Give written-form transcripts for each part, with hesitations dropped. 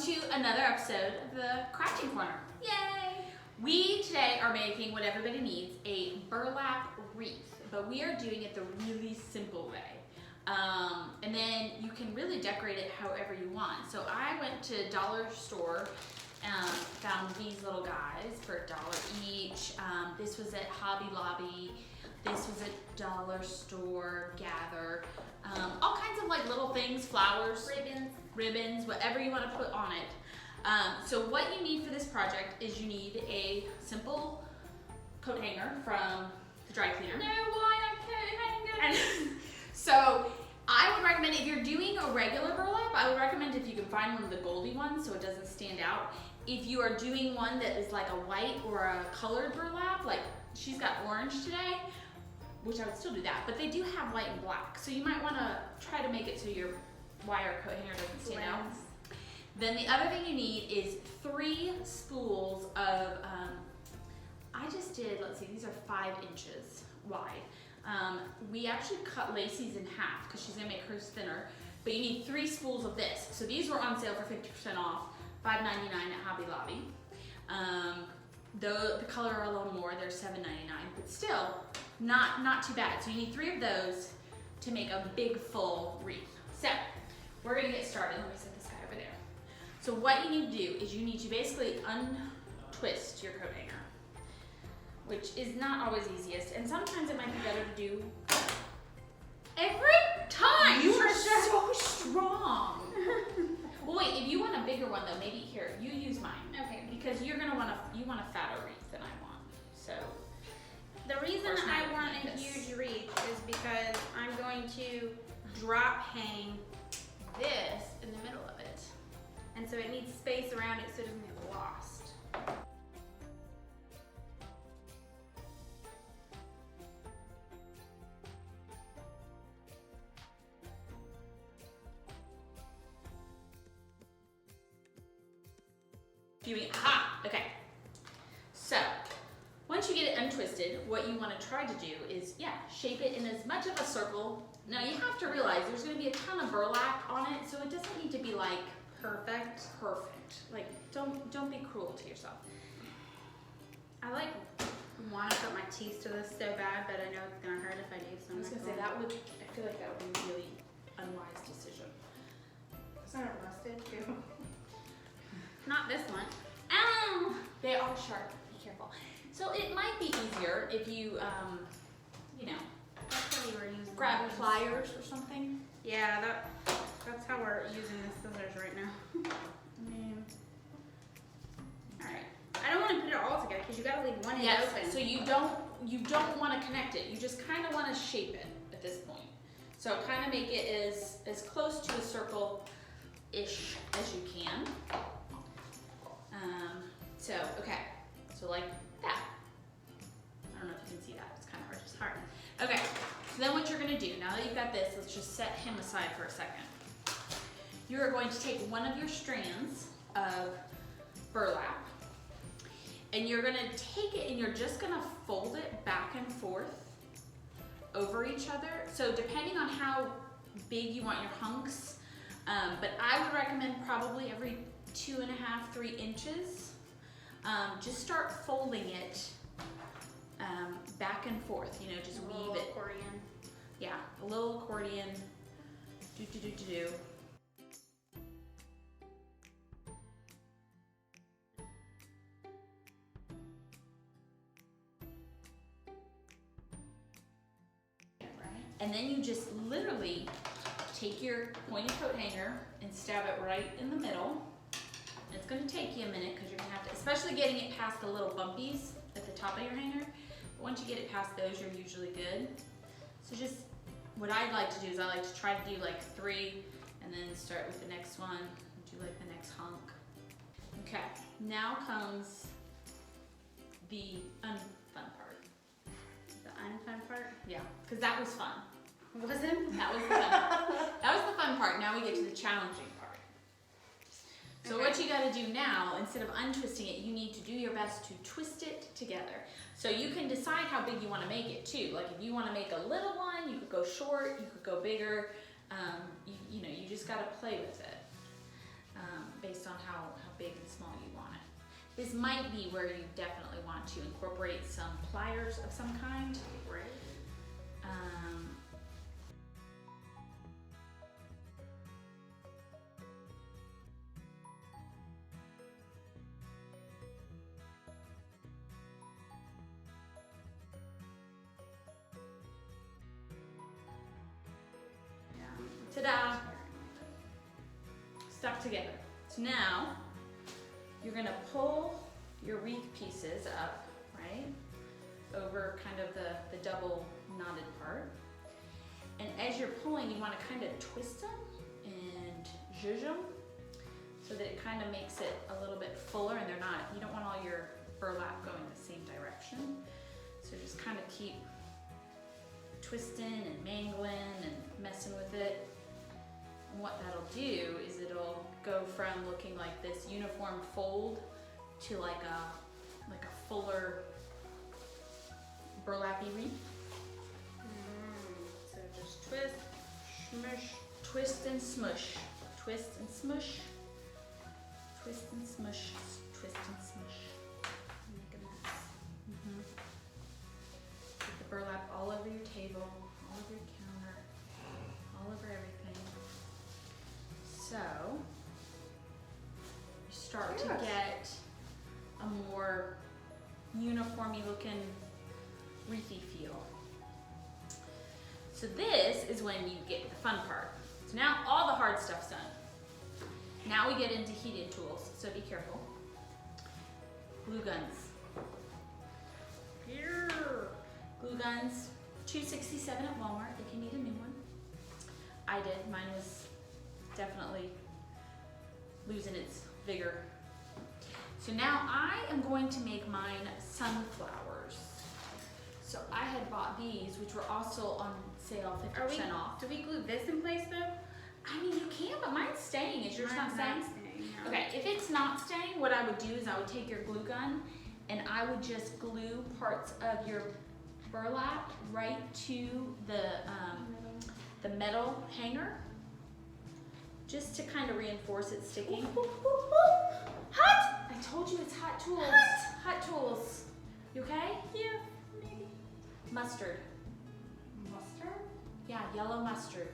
to another episode of the Crafting Corner. Yay! We today are making what everybody needs, a burlap wreath, but we are doing it the really simple way. And then you can really decorate it however you want. So I went to dollar store, found these little guys for $1 each. This was at Hobby Lobby. This was at dollar store, Gather. All kinds of like little things, flowers, ribbons, whatever you want to put on it. So what you need for this project is you need a simple coat hanger from the dry cleaner. No, why not coat hanger? So I would recommend, if you're doing a regular burlap, I would recommend if you can find one of the goldy ones so it doesn't stand out. If you are doing one that is like a white or a colored burlap, like she's got orange today, which I would still do that, but they do have white and black. So you might wanna try to make it so your wire coat hanger doesn't stand out. Then the other thing you need is 3 spools of, I just did, let's see, these are 5 inches wide. We actually cut Lacy's in half because she's gonna make hers thinner, but you need 3 spools of this. So these were on sale for 50% off, $5.99 at Hobby Lobby. The color are a little more, they're $7.99, but still not too bad. So you need 3 of those to make a big full wreath. So we're gonna get started. Let me set this guy over there. So what you need to do is you need to basically untwist your coat hanger, which is not always easiest, and sometimes it might be better to do every time. You are so strong. Well, wait, if you want a bigger one though, maybe here, you use mine. Okay. Because you want a fatter wreath than I want. So the reason I want a huge wreath is because I'm going to drop hang this in the middle of it. And so it needs space around it so it doesn't get lost. Okay. So once you get it untwisted, what you want to try to do is, shape it in as much of a circle. Now you have to realize there's going to be a ton of burlap on it, so it doesn't need to be like perfect. Like don't be cruel to yourself. I want to put my teeth to this so bad, but I know it's gonna hurt if I do. So I was gonna say I feel like that would be a really unwise decision. Is that rusted too? Not this one. Ow! They are sharp. Be careful. So it might be easier if you, That's what you were using. grab pliers or something. Yeah, that's how we're using the scissors right now. All right. I don't want to put it all together because you gotta leave one end open. So you don't want to connect it. You just kind of want to shape it at this point. So kind of make it as close to a circle-ish as you can. Okay. So like that. I don't know if you can see that. It's kind of hard. It's hard. Okay. So then what you're going to do, now that you've got this, let's just set him aside for a second. You are going to take one of your strands of burlap, and you're going to take it and you're just going to fold it back and forth over each other. So depending on how big you want your hunks, but I would recommend probably every 2.5, 3 inches. Just start folding it back and forth, just weave it. Accordion. Yeah, a little accordion. Do. And then you just literally take your pointy coat hanger and stab it right in the middle. It's going to take you a minute because you're going to have to, especially getting it past the little bumpies at the top of your hanger. But once you get it past those, you're usually good. So just, what I like to do is I like to try to do like 3 and then start with the next one, do like the next hunk. Okay, now comes the unfun part. The unfun part? Yeah, because that was fun. Was it? That was the fun. That was the fun part. Now we get to the challenging part. So what you got to do now, instead of untwisting it, you need to do your best to twist it together. So you can decide how big you want to make it too. Like if you want to make a little one, you could go short, you could go bigger. You just got to play with it. based on how big and small you want it. This might be where you definitely want to incorporate some pliers of some kind. Right. Ta-da! Stuck together. So now, you're gonna pull your wreath pieces up, right? Over kind of the double knotted part. And as you're pulling, you wanna kind of twist them and zhuzh them so that it kind of makes it a little bit fuller and you don't want all your burlap going the same direction. So just kind of keep twisting and mangling and messing with it. And what that'll do is it'll go from looking like this uniform fold to like a fuller burlappy wreath. So just twist, smush, twist and smush, twist and smush, twist and smush, twist and smush. make a mess. Get the burlap all over your table, all over your counter, all over everything. So you start to get a more uniformy looking wreathy feel. So this is when you get the fun part. So now all the hard stuff's done. Now we get into heated tools, so be careful. Glue guns. Here. Glue guns, $2.67 at Walmart if you need a new one. I did, mine was definitely losing its vigor. So now I am going to make mine sunflowers. So I had bought these, which were also on sale, 50% off. Do we glue this in place though? I mean, you can, but mine's staying. Is yours not staying? Yeah. Okay, if it's not staying, what I would do is I would take your glue gun and I would just glue parts of your burlap right to the metal hanger, just to kind of reinforce it sticking. Hot! I told you it's hot tools. Hot tools. You okay? Yeah, maybe. Mustard. Mustard? Yeah, yellow mustard.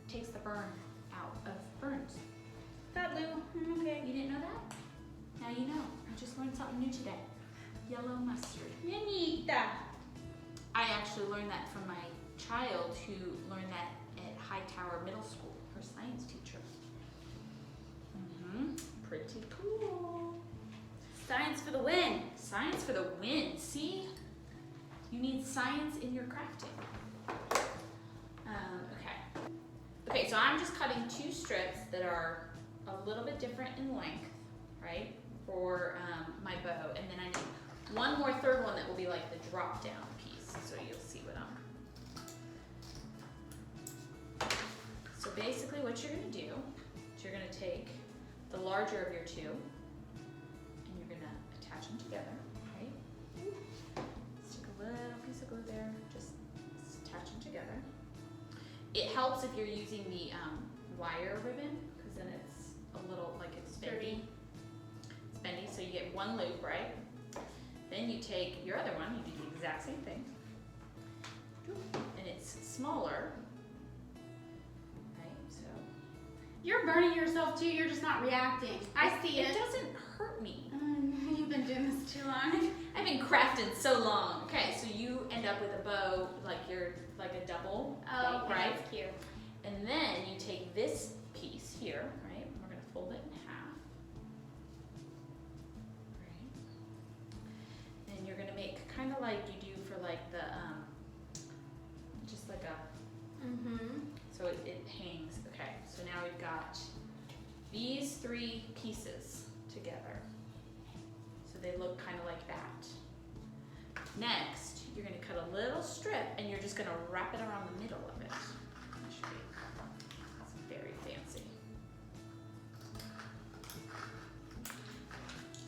Takes the burn out of burns. That Lou. Okay. You didn't know that? Now you know. I just learned something new today. Yellow mustard. Yanita. I actually learned that from my child who learned that at Hightower Middle School, her science teacher. Pretty cool. Science for the win. Science for the win. See? You need science in your crafting. Okay, so I'm just cutting 2 strips that are a little bit different in length, right, for my bow. And then I need one more third one that will be like the drop down piece. So you'll see what So basically what you're gonna do is you're gonna take the larger of your 2 and you're gonna attach them together, right? Stick a little piece of glue there, just attach them together. It helps if you're using the wire ribbon, because then it's a little, like it's bendy. It's bendy, so you get 1 loop, right? Then you take your other one, you do the exact same thing. And it's smaller, right? So You're burning yourself too, you're just not reacting. I see it. It doesn't hurt me. You've been doing this too long. I've been crafting so long. Okay, so you end up with a bow like you're like a double, Oh, okay, right? that's cute. And then you take this piece here, right? And we're gonna fold it in half, right? And you're gonna make kind of like you do for like the just like a. So it hangs. Okay, so now we've got these 3 pieces together. So they look kind of like that. Next, you're gonna cut a little strip and you're just gonna wrap it around the middle of it. That should be, that's very fancy.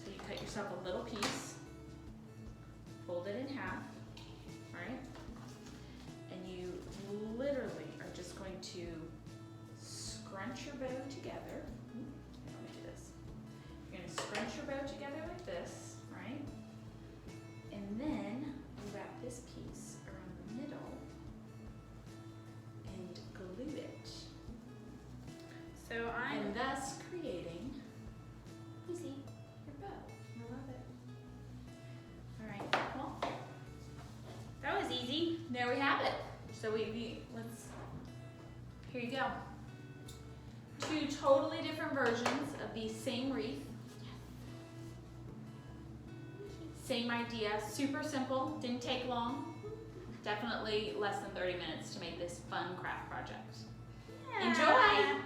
So you cut yourself a little piece, fold it in half, right? And you literally are just going to scrunch your bow together. I'll make bunch your bow together like this, right? And then you wrap this piece around the middle and glue it. So I'm And thus creating easy. your bow. I love it. All right, well, That was easy. there we have it. So let's, here you go. Two totally different versions of the same wreath. Same idea, super simple, didn't take long. Definitely less than 30 minutes to make this fun craft project. Yeah. Enjoy!